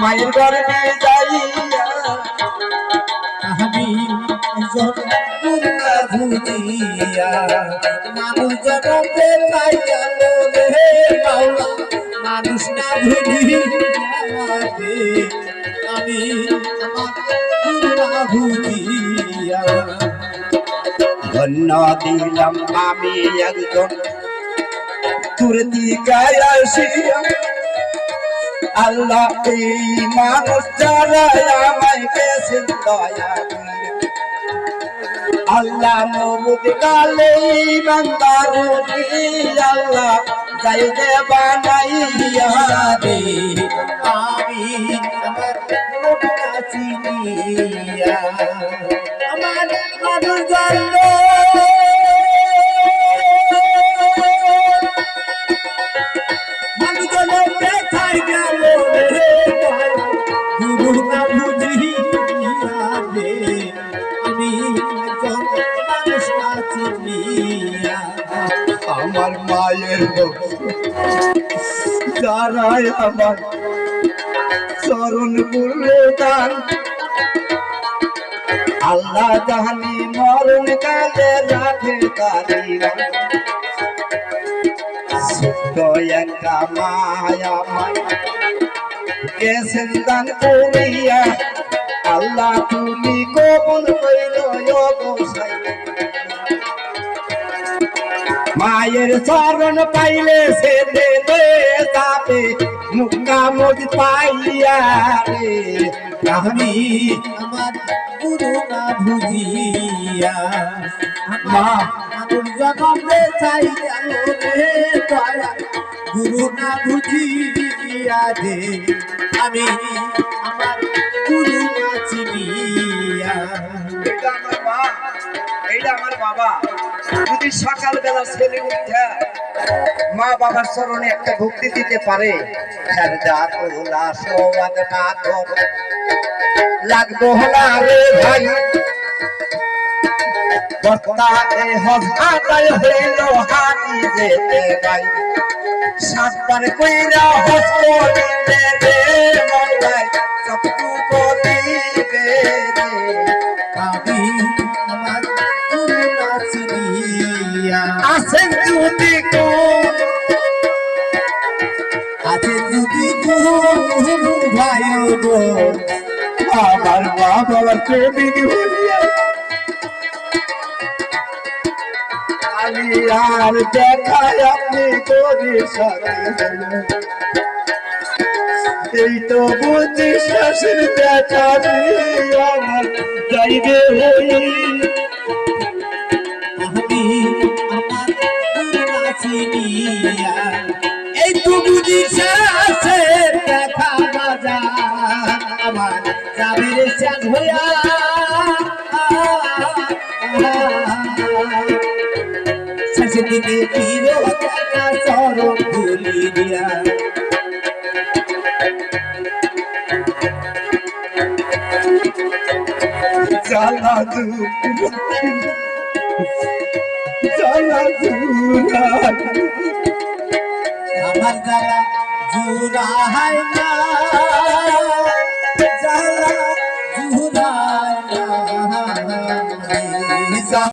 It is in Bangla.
মায়ের গর্ভে যাইয়া আমি ভুজিয়া মানুষ জগতে পাই গেল রে মাওলা মানুষ না ভুজিয়া আমি আমার ভুজিয়া ধন্য দিলাম আমি একজন তোর দিকায় আসিয়া আল্লাহ এই মানুষ যারা আমায় গেছেন দয়া আল্লাহ নবুদ কালে ইমানদার আল্লাহ যাইতে বানাইয়া রে আমি আমার নবীকে চিনিয়া আমার মানুষ জানলো মানুষ জানলো কোথায় গেল রে গুরু না বুঝিয়া রে আমি একজন মানুষ না চিনিয়া আমার মায়ের যারাই আমার চরণ করলে দান আল্লাহ জাহানি মরণ কালে রাখে তারিমান একা মায়া মায়া গেছেন দান করিয়া আল্লাহ তুমি কবুল কইল গোসাই মায়ের চরণ পাইলে সে দেবে যাবে মুক্তামত পাইয়া রে আমি আমার গুরু না বুঝিয়া মা মানুষ জগতে চাই গেল রে দয়া গুরু না বুঝিয়া রে আমি আমার গুরু না চিনিয়া এটা আমার মা এইটা আমার বাবা যদি সকালবেলা ছেলে উঠে মা বাবার চরণে একটা ভক্তি দিতে পারে লাগবো হলা রে ভাই বর্তাতে হজআদায় হইল হাতি যেতে গাই সাতবার কইরা হজ করিতে রে মওলায় সবটুকু দিবে রে আমি আমার গুরু না চিনিয়া আছেন যদি আছে যদি গুরু ভাই গো আমার মা বাবার প্রেমিক হইয়া আমি আর দেখায় আপনি করি সাথে এই তো বুঝি শেষের দেখা আমার যাইবে হই আমি আমার গুরু না চিনিয়া এই তো বুঝি শেষে দেখা বাজা আমার যাবে শেষ হইয়া শেষের দিকে ফিরে দেখা চরণ ধুলি দিয়া জ্বালা আমার জ্বালা জুড়া হয় না